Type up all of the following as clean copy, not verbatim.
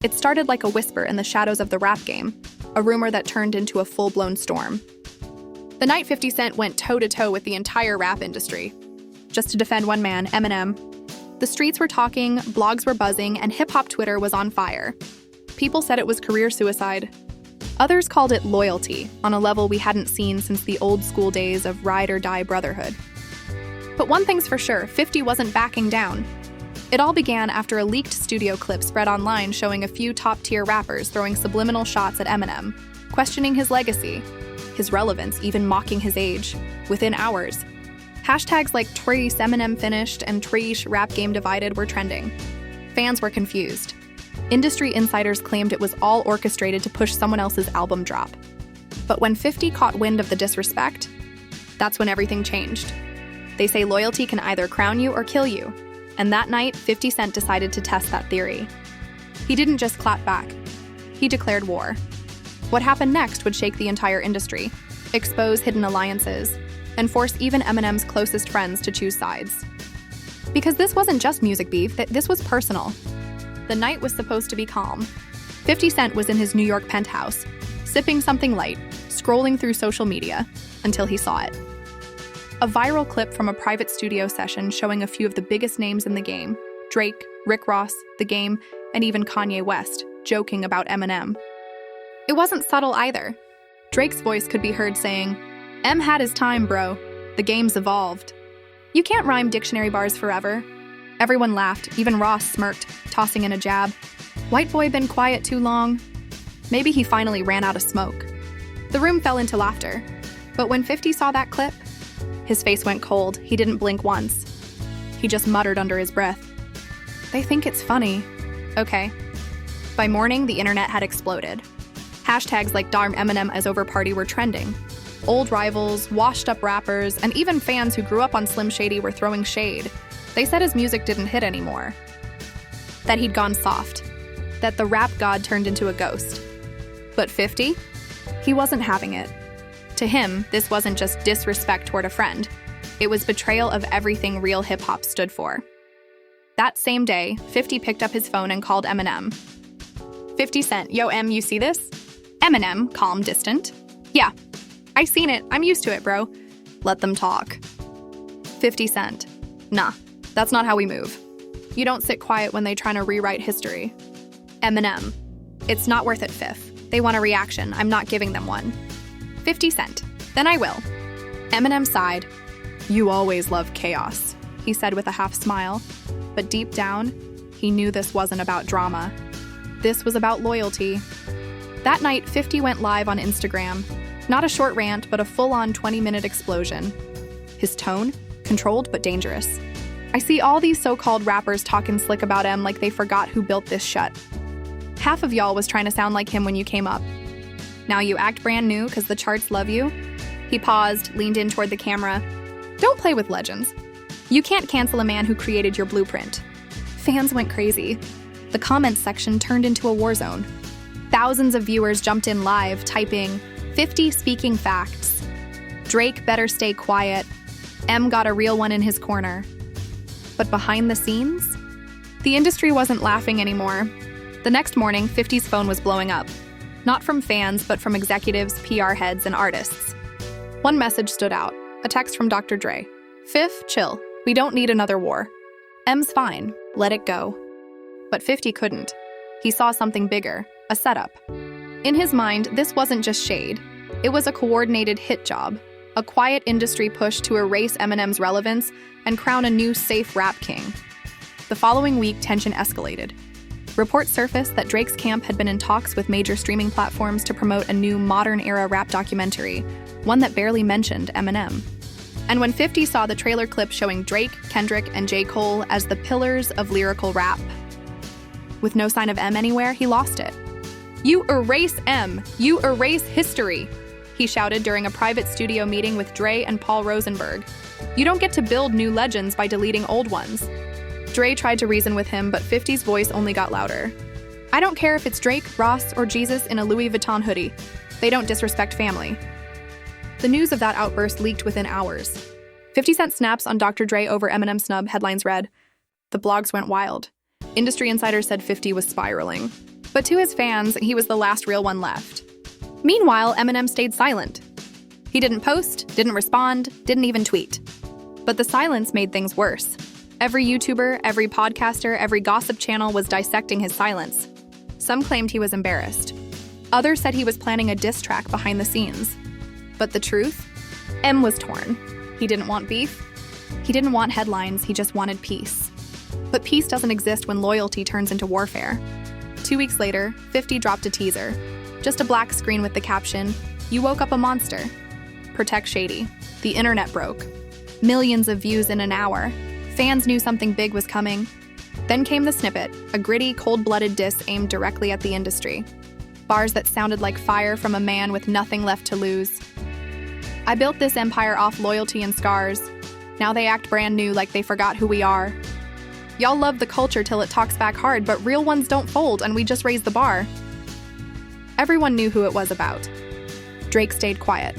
It started like a whisper in the shadows of the rap game, a rumor that turned into a full-blown storm. The night 50 Cent went toe-to-toe with the entire rap industry. Just to defend one man, Eminem. The streets were talking, blogs were buzzing, and hip-hop Twitter was on fire. People said it was career suicide. Others called it loyalty, on a level we hadn't seen since the old-school days of ride-or-die brotherhood. But one thing's for sure, 50 wasn't backing down. It all began after a leaked studio clip spread online showing a few top-tier rappers throwing subliminal shots at Eminem, questioning his legacy, his relevance, even mocking his age, within hours. Hashtags like Trace Eminem finished and Trash rap game divided were trending. Fans were confused. Industry insiders claimed it was all orchestrated to push someone else's album drop. But when 50 caught wind of the disrespect, that's when everything changed. They say loyalty can either crown you or kill you. And that night, 50 Cent decided to test that theory. He didn't just clap back. He declared war. What happened next would shake the entire industry, expose hidden alliances, and force even Eminem's closest friends to choose sides. Because this wasn't just music beef, this was personal. The night was supposed to be calm. 50 Cent was in his New York penthouse, sipping something light, scrolling through social media, until he saw it. A viral clip from a private studio session showing a few of the biggest names in the game, Drake, Rick Ross, The Game, and even Kanye West, joking about Eminem. It wasn't subtle either. Drake's voice could be heard saying, "M had his time, bro. The game's evolved." You can't rhyme dictionary bars forever. Everyone laughed, even Ross smirked, tossing in a jab. White boy been quiet too long? Maybe he finally ran out of smoke. The room fell into laughter. But when 50 saw that clip, his face went cold. He didn't blink once. He just muttered under his breath, "They think it's funny." Okay. By morning, the internet had exploded. Hashtags like Darm Eminem as over party were trending. Old rivals, washed-up rappers, and even fans who grew up on Slim Shady were throwing shade. They said his music didn't hit anymore. That he'd gone soft. That the rap god turned into a ghost. But 50? He wasn't having it. To him, this wasn't just disrespect toward a friend. It was betrayal of everything real hip-hop stood for. That same day, 50 picked up his phone and called Eminem. 50 Cent, "Yo, M, you see this?" Eminem, calm, distant. "Yeah, I seen it. I'm used to it, bro." "Let them talk." 50 Cent, "Nah, that's not how we move. You don't sit quiet when they trying to rewrite history." Eminem, "It's not worth it, Fifth. They want a reaction. I'm not giving them one." 50 Cent, "Then I will." Eminem sighed. "You always love chaos," he said with a half smile. But deep down, he knew this wasn't about drama. This was about loyalty. That night, 50 went live on Instagram. Not a short rant, but a full-on 20-minute explosion. His tone? Controlled but dangerous. "I see all these so-called rappers talking slick about M like they forgot who built this shut. Half of y'all was trying to sound like him when you came up. Now you act brand new because the charts love you?" He paused, leaned in toward the camera. "Don't play with legends. You can't cancel a man who created your blueprint." Fans went crazy. The comments section turned into a war zone. Thousands of viewers jumped in live, typing, 50 speaking facts. Drake better stay quiet. M got a real one in his corner. But behind the scenes, the industry wasn't laughing anymore. The next morning, 50's phone was blowing up. Not from fans, but from executives, PR heads, and artists. One message stood out, a text from Dr. Dre. "Fifth, chill. We don't need another war. M's fine. Let it go." But 50 couldn't. He saw something bigger, a setup. In his mind, this wasn't just shade. It was a coordinated hit job, a quiet industry push to erase Eminem's relevance and crown a new safe rap king. The following week, tension escalated. Reports surfaced that Drake's camp had been in talks with major streaming platforms to promote a new modern-era rap documentary, one that barely mentioned Eminem. And when 50 saw the trailer clip showing Drake, Kendrick, and J. Cole as the pillars of lyrical rap, with no sign of M anywhere, he lost it. "You erase M! You erase history!" he shouted during a private studio meeting with Dre and Paul Rosenberg. "You don't get to build new legends by deleting old ones." Dre tried to reason with him, but 50's voice only got louder. "I don't care if it's Drake, Ross, or Jesus in a Louis Vuitton hoodie. They don't disrespect family." The news of that outburst leaked within hours. 50 Cent snaps on Dr. Dre over Eminem snub headlines read. The blogs went wild. Industry insiders said 50 was spiraling. But to his fans, he was the last real one left. Meanwhile, Eminem stayed silent. He didn't post, didn't respond, didn't even tweet. But the silence made things worse. Every YouTuber, every podcaster, every gossip channel was dissecting his silence. Some claimed he was embarrassed. Others said he was planning a diss track behind the scenes. But the truth? M was torn. He didn't want beef. He didn't want headlines, he just wanted peace. But peace doesn't exist when loyalty turns into warfare. 2 weeks later, 50 dropped a teaser. Just a black screen with the caption, "You woke up a monster." Protect Shady. The internet broke. Millions of views in an hour. Fans knew something big was coming. Then came the snippet, a gritty, cold-blooded diss aimed directly at the industry. Bars that sounded like fire from a man with nothing left to lose. "I built this empire off loyalty and scars. Now they act brand new like they forgot who we are. Y'all love the culture till it talks back hard, but real ones don't fold and we just raise the bar." Everyone knew who it was about. Drake stayed quiet.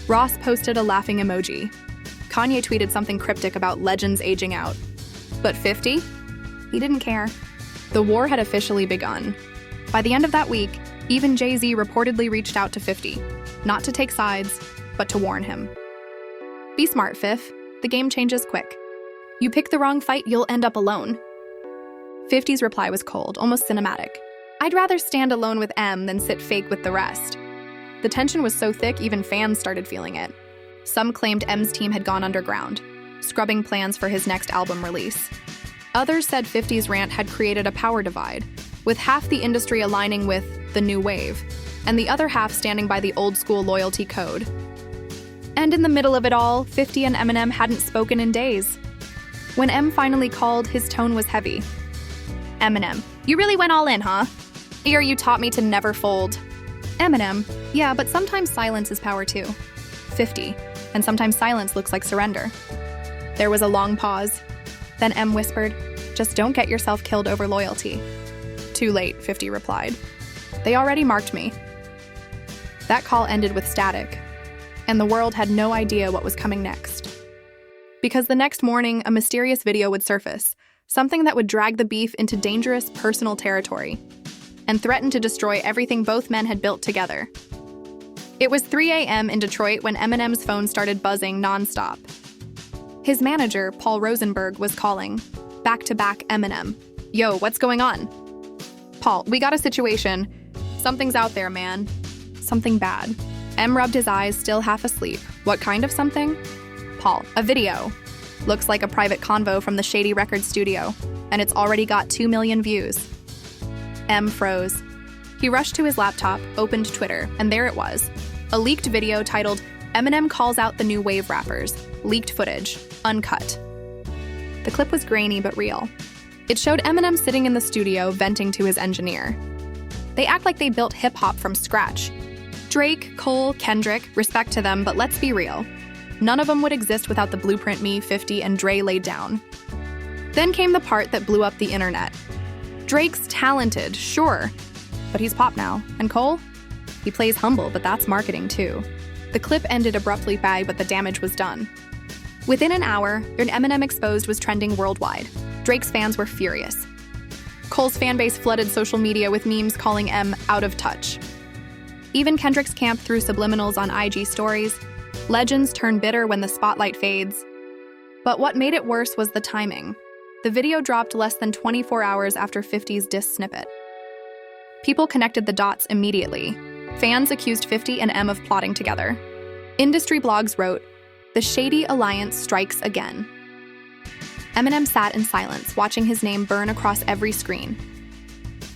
Ross posted a laughing emoji. Kanye tweeted something cryptic about legends aging out. But 50? He didn't care. The war had officially begun. By the end of that week, even Jay-Z reportedly reached out to 50, not to take sides, but to warn him. Be smart, Fif. The game changes quick. You pick the wrong fight, you'll end up alone. 50's reply was cold, almost cinematic. "I'd rather stand alone with M than sit fake with the rest." The tension was so thick, even fans started feeling it. Some claimed M's team had gone underground, scrubbing plans for his next album release. Others said 50's rant had created a power divide, with half the industry aligning with the new wave, and the other half standing by the old-school loyalty code. And in the middle of it all, 50 and Eminem hadn't spoken in days. When M finally called, his tone was heavy. "Eminem, you really went all in, huh? You taught me to never fold." Eminem, "Yeah, but sometimes silence is power too." 50, "And sometimes silence looks like surrender." There was a long pause. Then M whispered, "Just don't get yourself killed over loyalty." "Too late," 50 replied. "They already marked me." That call ended with static, and the world had no idea what was coming next. Because the next morning, a mysterious video would surface, something that would drag the beef into dangerous personal territory, and threaten to destroy everything both men had built together. It was 3 a.m. in Detroit when Eminem's phone started buzzing nonstop. His manager, Paul Rosenberg, was calling. Back-to-back Eminem. "Yo, what's going on?" "Paul, we got a situation. Something's out there, man. Something bad." M rubbed his eyes, still half asleep. "What kind of something?" "Paul, a video. Looks like a private convo from the Shady Records studio, and it's already got 2 million views." M froze. He rushed to his laptop, opened Twitter, and there it was. A leaked video titled, "Eminem calls out the new wave rappers. Leaked footage. Uncut." The clip was grainy but real. It showed Eminem sitting in the studio venting to his engineer. They act like they built hip-hop from scratch. Drake, Cole, Kendrick, respect to them, but let's be real. None of them would exist without the blueprint me, 50, and Dre laid down. Then came the part that blew up the internet. Drake's talented, sure, but he's pop now. And Cole? He plays humble, but that's marketing too. The clip ended abruptly but the damage was done. Within an hour, an Eminem Exposed was trending worldwide. Drake's fans were furious. Cole's fanbase flooded social media with memes calling M out of touch. Even Kendrick's camp threw subliminals on IG stories. Legends turn bitter when the spotlight fades. But what made it worse was the timing. The video dropped less than 24 hours after 50's diss snippet. People connected the dots immediately. Fans accused 50 and M of plotting together. Industry blogs wrote, "The Shady Alliance strikes again." Eminem sat in silence, watching his name burn across every screen.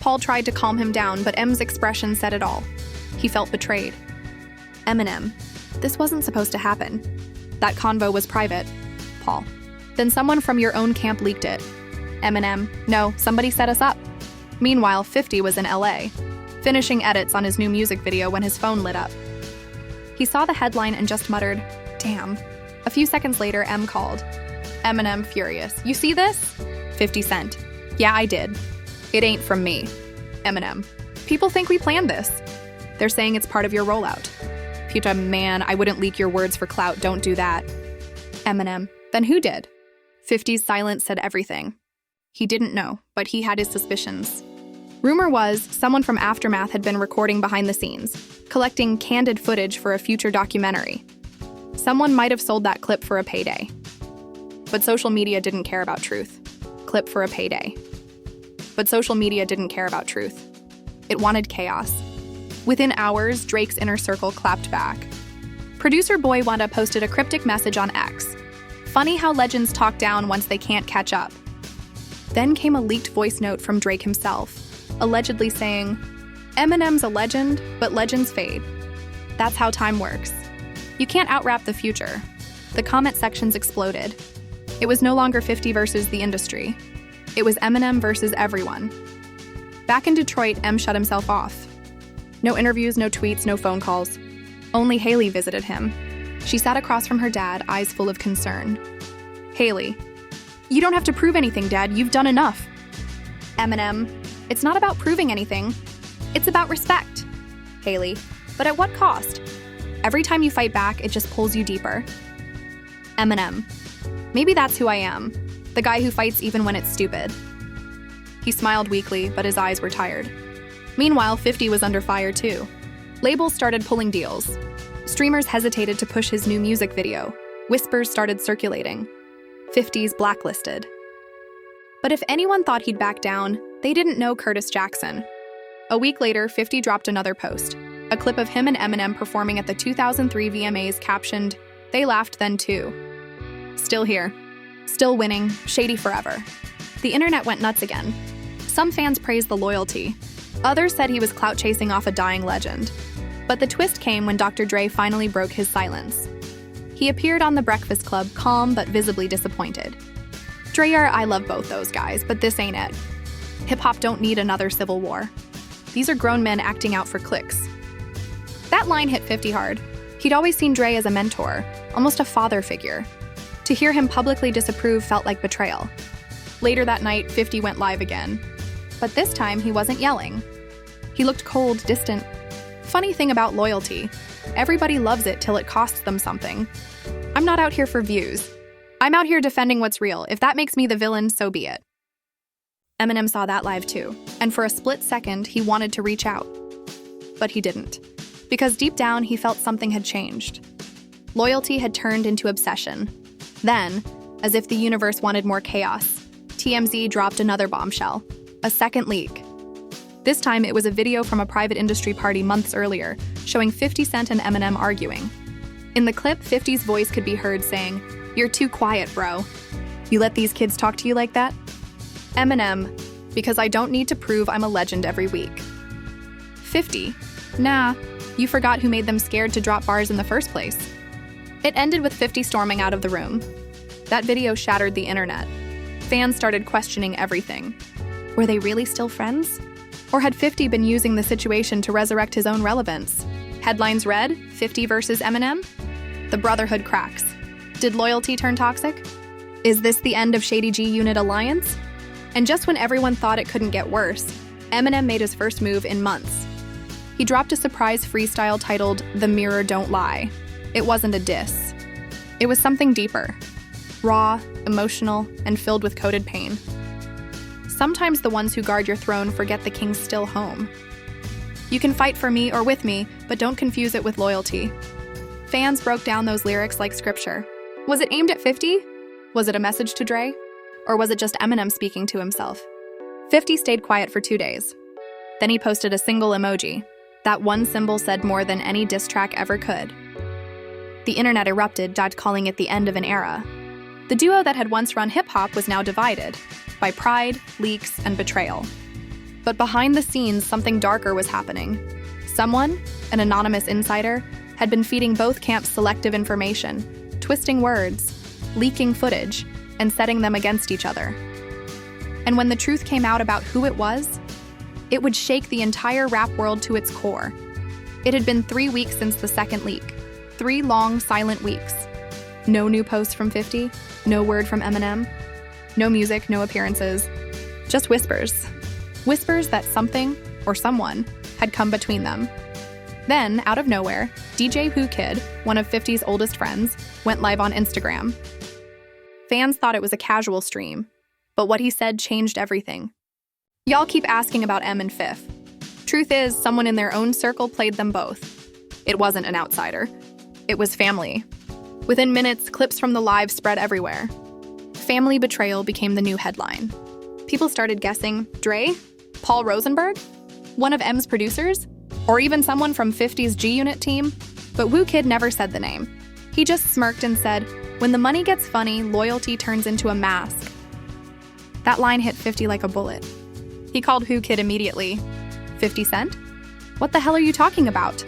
Paul tried to calm him down, but M's expression said it all. He felt betrayed. "Eminem, this wasn't supposed to happen. That convo was private." Paul, "Then someone from your own camp leaked it." Eminem, "No, somebody set us up." Meanwhile, 50 was in LA, finishing edits on his new music video when his phone lit up. He saw the headline and just muttered, "Damn." A few seconds later, M called. Eminem furious, "You see this?" 50 Cent, "Yeah, I did. It ain't from me." Eminem, "People think we planned this. They're saying it's part of your rollout." Puta, "Man, I wouldn't leak your words for clout, don't do that." Eminem, "Then who did?" 50's silence said everything. He didn't know, but he had his suspicions. Rumor was someone from Aftermath had been recording behind the scenes, collecting candid footage for a future documentary. Someone might have sold that clip for a payday. But social media didn't care about truth. Clip for a payday. But social media didn't care about truth. It wanted chaos. Within hours, Drake's inner circle clapped back. Producer Boy Wanda posted a cryptic message on X. Funny how legends talk down once they can't catch up. Then came a leaked voice note from Drake himself, allegedly saying, Eminem's a legend, but legends fade. That's how time works. You can't out-rap the future. The comment sections exploded. It was no longer 50 versus the industry. It was Eminem versus everyone. Back in Detroit, M shut himself off. No interviews, no tweets, no phone calls. Only Haley visited him. She sat across from her dad, eyes full of concern. Haley, you don't have to prove anything, Dad. You've done enough. Eminem, it's not about proving anything. It's about respect. Haley, but at what cost? Every time you fight back, it just pulls you deeper. Eminem, maybe that's who I am. The guy who fights even when it's stupid. He smiled weakly, but his eyes were tired. Meanwhile, 50 was under fire too. Labels started pulling deals. Streamers hesitated to push his new music video. Whispers started circulating. 50's blacklisted. But if anyone thought he'd back down, they didn't know Curtis Jackson. A week later, 50 dropped another post, a clip of him and Eminem performing at the 2003 VMAs captioned, "They laughed then too." Still here. Still winning, shady forever. The internet went nuts again. Some fans praised the loyalty. Others said he was clout chasing off a dying legend. But the twist came when Dr. Dre finally broke his silence. He appeared on The Breakfast Club, calm but visibly disappointed. Dreyer, I love both those guys, but this ain't it. Hip-hop don't need another civil war. These are grown men acting out for clicks. That line hit 50 hard. He'd always seen Dre as a mentor, almost a father figure. To hear him publicly disapprove felt like betrayal. Later that night, 50 went live again. But this time, he wasn't yelling. He looked cold, distant. Funny thing about loyalty, everybody loves it till it costs them something. I'm not out here for views. I'm out here defending what's real. If that makes me the villain, so be it. Eminem saw that live too, and for a split second, he wanted to reach out. But he didn't, because deep down, he felt something had changed. Loyalty had turned into obsession. Then, as if the universe wanted more chaos, TMZ dropped another bombshell, a second leak. This time, it was a video from a private industry party months earlier, showing 50 Cent and Eminem arguing. In the clip, 50's voice could be heard saying, "You're too quiet, bro. You let these kids talk to you like that?" Eminem, "Because I don't need to prove I'm a legend every week." 50, "Nah, you forgot who made them scared to drop bars in the first place." It ended with 50 storming out of the room. That video shattered the internet. Fans started questioning everything. Were they really still friends? Or had 50 been using the situation to resurrect his own relevance? Headlines read, 50 versus Eminem? The Brotherhood cracks. Did loyalty turn toxic? Is this the end of Shady G Unit Alliance? And just when everyone thought it couldn't get worse, Eminem made his first move in months. He dropped a surprise freestyle titled "The Mirror Don't Lie." It wasn't a diss. It was something deeper. Raw, emotional, and filled with coded pain. Sometimes the ones who guard your throne forget the king's still home. You can fight for me or with me, but don't confuse it with loyalty. Fans broke down those lyrics like scripture. Was it aimed at 50? Was it a message to Dre? Or was it just Eminem speaking to himself? 50 stayed quiet for 2 days. Then he posted a single emoji. That one symbol said more than any diss track ever could. The internet erupted, calling it the end of an era. The duo that had once run hip-hop was now divided by pride, leaks, and betrayal. But behind the scenes, something darker was happening. Someone, an anonymous insider, had been feeding both camps selective information, twisting words, leaking footage, and setting them against each other. And when the truth came out about who it was, it would shake the entire rap world to its core. It had been 3 weeks since the second leak. 3 long, silent weeks. No new posts from 50, no word from Eminem, no music, no appearances, just whispers. Whispers that something, or someone, had come between them. Then, out of nowhere, DJ Who Kid, one of 50's oldest friends, went live on Instagram. Fans thought it was a casual stream, but what he said changed everything. Y'all keep asking about M and Fifth. Truth is, someone in their own circle played them both. It wasn't an outsider. It was family. Within minutes, clips from the live spread everywhere. Family betrayal became the new headline. People started guessing, Dre? Paul Rosenberg? One of M's producers? Or even someone from 50's G-Unit team? But Woo Kid never said the name. He just smirked and said, "When the money gets funny, loyalty turns into a mask." That line hit 50 like a bullet. He called Who Kid immediately. 50 Cent? What the hell are you talking about?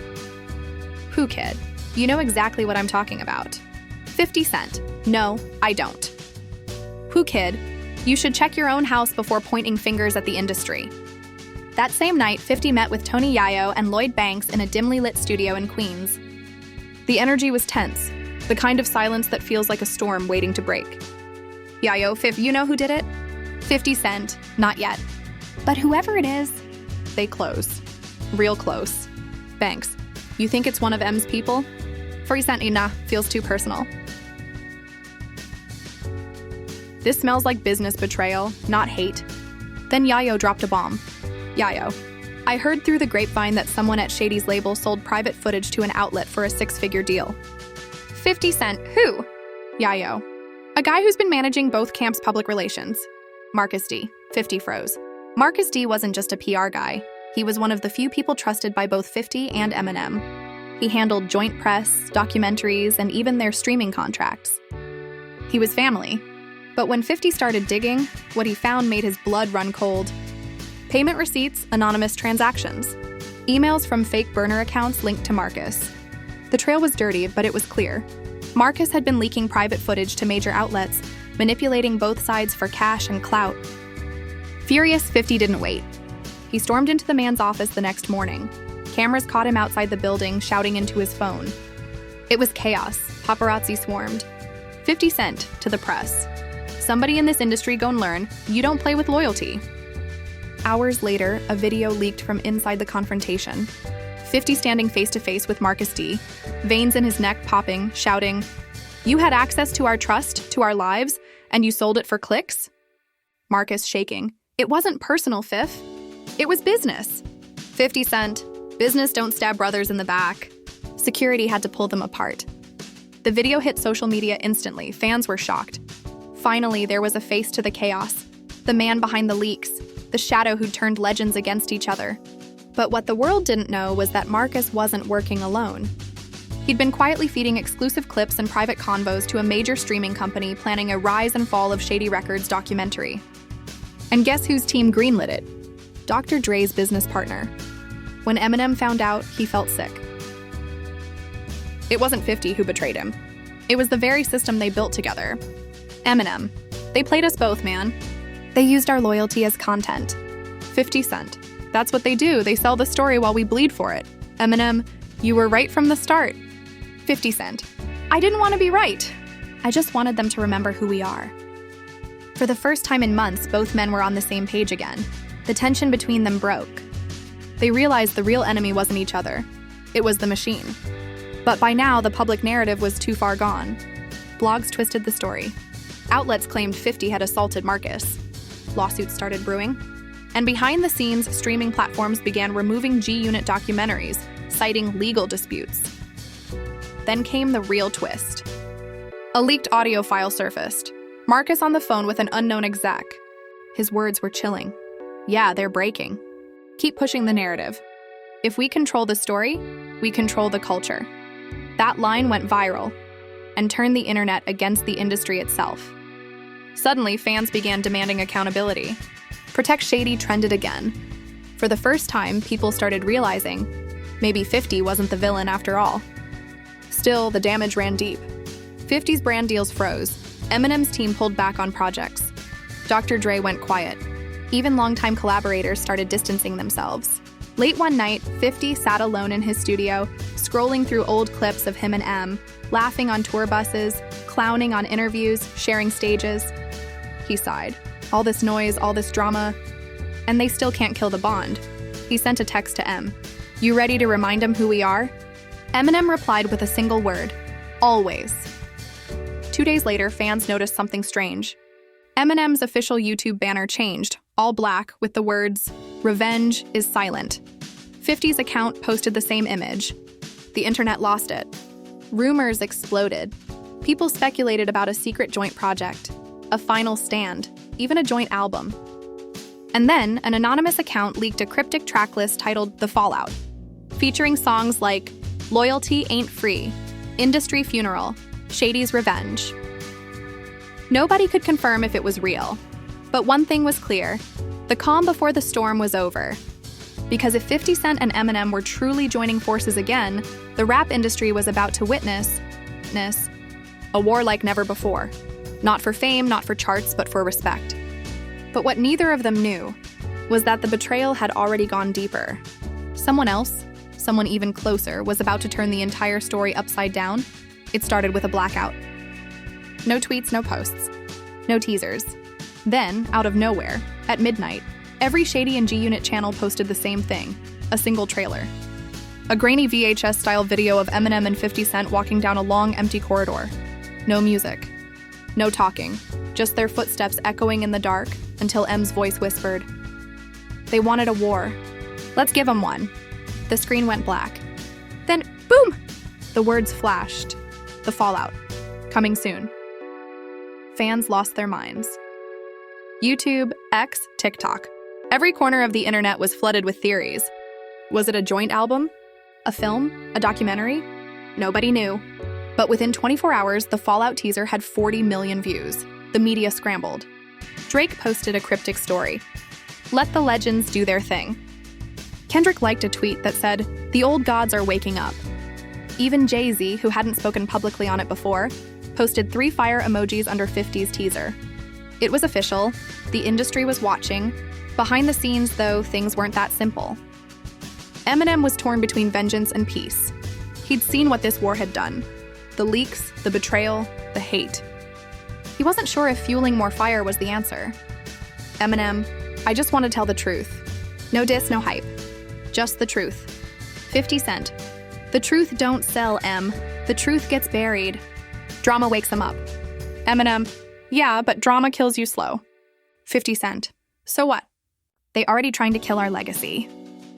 Who Kid? You know exactly what I'm talking about. 50 Cent. No, I don't. Who Kid? You should check your own house before pointing fingers at the industry. That same night, 50 met with Tony Yayo and Lloyd Banks in a dimly lit studio in Queens. The energy was tense, the kind of silence that feels like a storm waiting to break. Yayo, Fif, you know who did it? 50 Cent, not yet. But whoever it is, they close. Real close. Banks, you think it's one of M's people? 40 Cent, nah, feels too personal. This smells like business betrayal, not hate. Then Yayo dropped a bomb. Yayo, I heard through the grapevine that someone at Shady's label sold private footage to an outlet for a 6-figure deal. 50 Cent, who? Yayo, a guy who's been managing both camps' public relations. Marcus D. 50 froze. Marcus D wasn't just a PR guy. He was one of the few people trusted by both 50 and Eminem. He handled joint press, documentaries, and even their streaming contracts. He was family. But when 50 started digging, what he found made his blood run cold. Payment receipts, anonymous transactions. Emails from fake burner accounts linked to Marcus. The trail was dirty, but it was clear. Marcus had been leaking private footage to major outlets, manipulating both sides for cash and clout. Furious, 50 didn't wait. He stormed into the man's office the next morning. Cameras caught him outside the building, shouting into his phone. It was chaos. Paparazzi swarmed. 50 Cent to the press. Somebody in this industry gon' learn, you don't play with loyalty. Hours later, a video leaked from inside the confrontation. 50 standing face-to-face with Marcus D, veins in his neck popping, shouting, "You had access to our trust, to our lives, and you sold it for clicks?" Marcus shaking. "It wasn't personal, Fif. It was business." 50 Cent. Business don't stab brothers in the back. Security had to pull them apart. The video hit social media instantly. Fans were shocked. Finally, there was a face to the chaos. The man behind the leaks. The shadow who'd turned legends against each other. But what the world didn't know was that Marcus wasn't working alone. He'd been quietly feeding exclusive clips and private convos to a major streaming company planning a rise and fall of Shady Records documentary. And guess whose team greenlit it? Dr. Dre's business partner. When Eminem found out, he felt sick. It wasn't 50 who betrayed him. It was the very system they built together. Eminem. They played us both, man. They used our loyalty as content. 50 Cent. That's what they do. They sell the story while we bleed for it. Eminem, you were right from the start. 50 Cent. I didn't want to be right. I just wanted them to remember who we are. For the first time in months, both men were on the same page again. The tension between them broke. They realized the real enemy wasn't each other. It was the machine. But by now, the public narrative was too far gone. Blogs twisted the story. Outlets claimed 50 had assaulted Marcus. Lawsuits started brewing. And behind the scenes, streaming platforms began removing G-Unit documentaries, citing legal disputes. Then came the real twist. A leaked audio file surfaced. Marcus on the phone with an unknown exec. His words were chilling. Yeah, they're breaking. Keep pushing the narrative. If we control the story, we control the culture. That line went viral and turned the internet against the industry itself. Suddenly, fans began demanding accountability. Protect Shady trended again. For the first time, people started realizing maybe 50 wasn't the villain after all. Still, the damage ran deep. 50's brand deals froze. Eminem's team pulled back on projects. Dr. Dre went quiet. Even longtime collaborators started distancing themselves. Late one night, 50 sat alone in his studio, scrolling through old clips of him and M, laughing on tour buses, clowning on interviews, sharing stages. He sighed. All this noise, all this drama, and they still can't kill the bond. He sent a text to M. You ready to remind him who we are? Eminem replied with a single word. Always. 2 days later, fans noticed something strange. Eminem's official YouTube banner changed, all black with the words, "Revenge is silent." 50's account posted the same image. The internet lost it. Rumors exploded. People speculated about a secret joint project, a final stand, even a joint album. And then, an anonymous account leaked a cryptic track list titled The Fallout, featuring songs like Loyalty Ain't Free, Industry Funeral, Shady's Revenge. Nobody could confirm if it was real, but one thing was clear: the calm before the storm was over. Because if 50 Cent and Eminem were truly joining forces again, the rap industry was about to witness a war like never before. Not for fame, not for charts, but for respect. But what neither of them knew was that the betrayal had already gone deeper. Someone else, someone even closer, was about to turn the entire story upside down. It started with a blackout. No tweets, no posts, no teasers. Then, out of nowhere, at midnight, every Shady and G-Unit channel posted the same thing, a single trailer. A grainy VHS-style video of Eminem and 50 Cent walking down a long, empty corridor. No music. No talking. Just their footsteps echoing in the dark until M's voice whispered, "They wanted a war. Let's give them one." The screen went black. Then, boom! The words flashed. The fallout. Coming soon. Fans lost their minds. YouTube, X, TikTok. Every corner of the internet was flooded with theories. Was it a joint album? A film? A documentary? Nobody knew. But within 24 hours, the Fallout teaser had 40 million views. The media scrambled. Drake posted a cryptic story. "Let the legends do their thing." Kendrick liked a tweet that said, "The old gods are waking up." Even Jay-Z, who hadn't spoken publicly on it before, posted 3 fire emojis under 50's teaser. It was official. The industry was watching. Behind the scenes, though, things weren't that simple. Eminem was torn between vengeance and peace. He'd seen what this war had done. The leaks, the betrayal, the hate. He wasn't sure if fueling more fire was the answer. "Eminem, I just want to tell the truth. No diss, no hype. Just the truth." 50 Cent. "The truth don't sell, Em. The truth gets buried. Drama wakes him up." Eminem. "Yeah, but drama kills you slow." 50 Cent. "So what? They already trying to kill our legacy."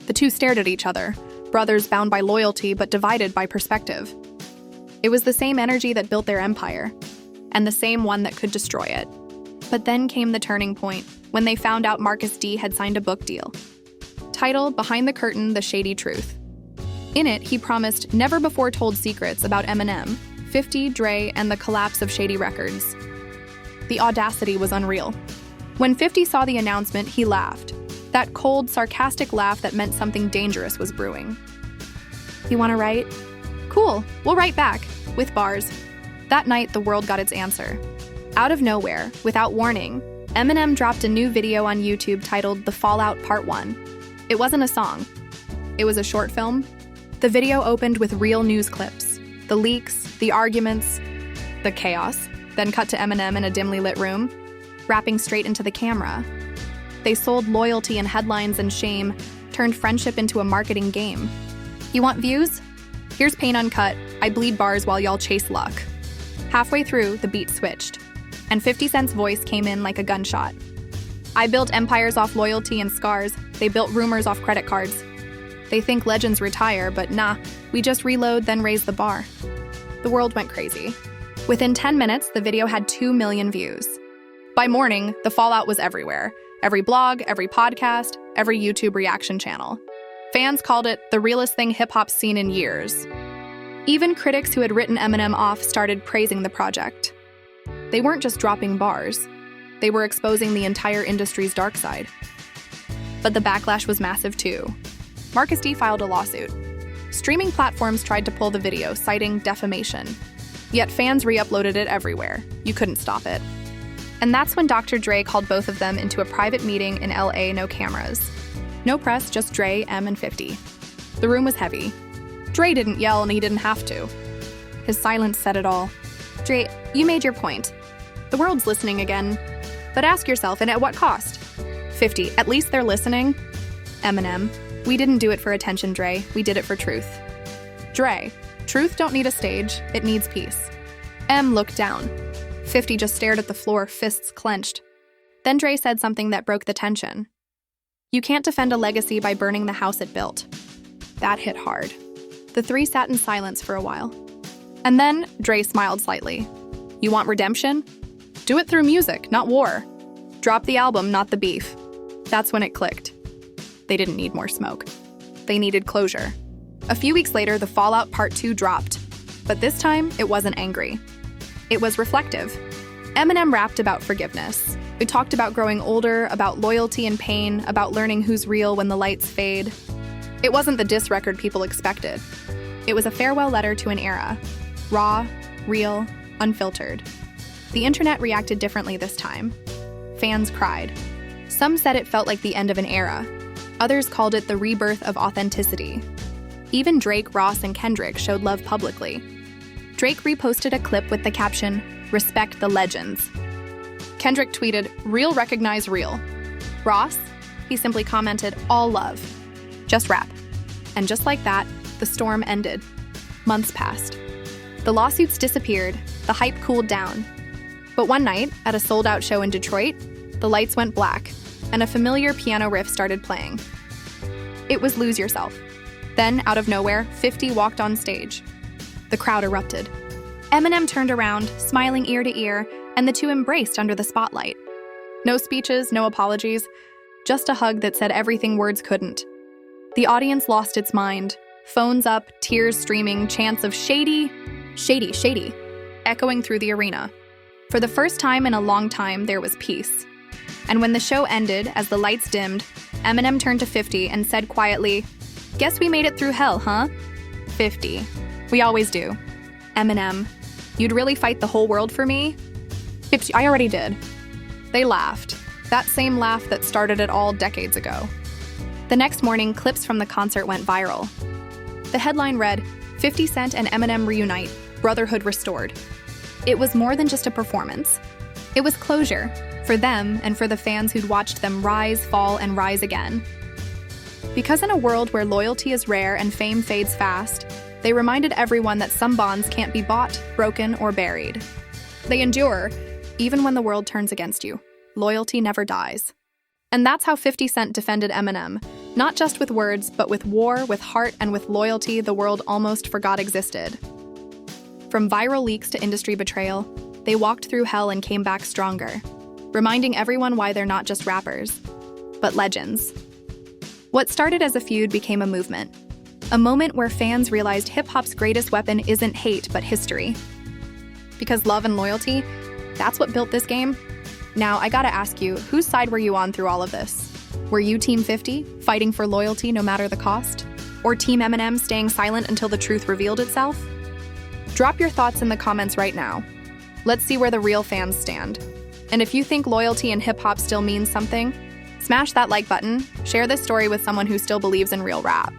The two stared at each other, brothers bound by loyalty but divided by perspective. It was the same energy that built their empire, and the same one that could destroy it. But then came the turning point, when they found out Marcus D had signed a book deal. Titled Behind the Curtain, The Shady Truth. In it, he promised never-before-told secrets about Eminem, 50, Dre, and the collapse of Shady Records. The audacity was unreal. When 50 saw the announcement, he laughed. That cold, sarcastic laugh that meant something dangerous was brewing. "You want to write? Cool, we'll write back, with bars." That night, the world got its answer. Out of nowhere, without warning, Eminem dropped a new video on YouTube titled The Fallout Part 1. It wasn't a song. It was a short film. The video opened with real news clips. The leaks, the arguments, the chaos, then cut to Eminem in a dimly lit room, rapping straight into the camera. They sold loyalty and headlines and shame, turned friendship into a marketing game. "You want views? Here's Pain Uncut. I bleed bars while y'all chase luck." Halfway through, the beat switched, and 50 Cent's voice came in like a gunshot. "I built empires off loyalty and scars. They built rumors off credit cards. They think legends retire, but nah, we just reload, then raise the bar." The world went crazy. Within 10 minutes, the video had 2 million views. By morning, the fallout was everywhere. Every blog, every podcast, every YouTube reaction channel. Fans called it the realest thing hip-hop's seen in years. Even critics who had written Eminem off started praising the project. They weren't just dropping bars. They were exposing the entire industry's dark side. But the backlash was massive too. Marcus D filed a lawsuit. Streaming platforms tried to pull the video, citing defamation. Yet fans re-uploaded it everywhere. You couldn't stop it. And that's when Dr. Dre called both of them into a private meeting in LA, no cameras. No press, just Dre, M, and 50. The room was heavy. Dre didn't yell and he didn't have to. His silence said it all. "Dre, you made your point. The world's listening again. But ask yourself, and at what cost?" 50, "At least they're listening." Eminem, "We didn't do it for attention, Dre. We did it for truth." Dre, "Truth don't need a stage. It needs peace." M looked down. 50 just stared at the floor, fists clenched. Then Dre said something that broke the tension. "You can't defend a legacy by burning the house it built." That hit hard. The three sat in silence for a while. And then Dre smiled slightly. "You want redemption? Do it through music, not war. Drop the album, not the beef." That's when it clicked. They didn't need more smoke. They needed closure. A few weeks later, the Fallout Part 2 dropped. But this time, it wasn't angry. It was reflective. Eminem rapped about forgiveness. We talked about growing older, about loyalty and pain, about learning who's real when the lights fade. It wasn't the diss record people expected. It was a farewell letter to an era. Raw, real, unfiltered. The internet reacted differently this time. Fans cried. Some said it felt like the end of an era. Others called it the rebirth of authenticity. Even Drake, Ross, and Kendrick showed love publicly. Drake reposted a clip with the caption, "Respect the legends." Kendrick tweeted, "Real recognize real." Ross, he simply commented, "All love. Just rap." And just like that, the storm ended. Months passed. The lawsuits disappeared, the hype cooled down. But one night, at a sold-out show in Detroit, the lights went black, and a familiar piano riff started playing. It was Lose Yourself. Then, out of nowhere, 50 walked on stage. The crowd erupted. Eminem turned around, smiling ear to ear, and the two embraced under the spotlight. No speeches, no apologies, just a hug that said everything words couldn't. The audience lost its mind. Phones up, tears streaming, chants of "shady, shady, shady," echoing through the arena. For the first time in a long time, there was peace. And when the show ended, as the lights dimmed, Eminem turned to 50 and said quietly, "Guess we made it through hell, huh?" 50. "We always do." Eminem, "You'd really fight the whole world for me?" 50. "I already did." They laughed. That same laugh that started it all decades ago. The next morning, clips from the concert went viral. The headline read, "50 Cent and Eminem reunite, brotherhood restored." It was more than just a performance. It was closure, for them and for the fans who'd watched them rise, fall, and rise again. Because in a world where loyalty is rare and fame fades fast, they reminded everyone that some bonds can't be bought, broken, or buried. They endure, even when the world turns against you. Loyalty never dies. And that's how 50 Cent defended Eminem, not just with words, but with war, with heart, and with loyalty the world almost forgot existed. From viral leaks to industry betrayal, they walked through hell and came back stronger, reminding everyone why they're not just rappers, but legends. What started as a feud became a movement. A moment where fans realized hip-hop's greatest weapon isn't hate, but history. Because love and loyalty, that's what built this game. Now, I gotta ask you, whose side were you on through all of this? Were you Team 50, fighting for loyalty no matter the cost? Or Team Eminem, staying silent until the truth revealed itself? Drop your thoughts in the comments right now. Let's see where the real fans stand. And if you think loyalty in hip-hop still means something, smash that like button, share this story with someone who still believes in real rap,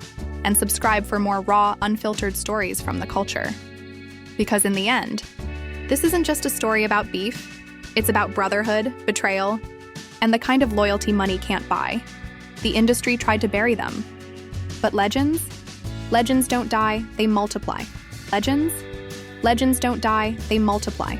and subscribe for more raw, unfiltered stories from the culture. Because in the end, this isn't just a story about beef, it's about brotherhood, betrayal, and the kind of loyalty money can't buy. The industry tried to bury them. But legends? Legends don't die, they multiply. Legends? Legends don't die, they multiply.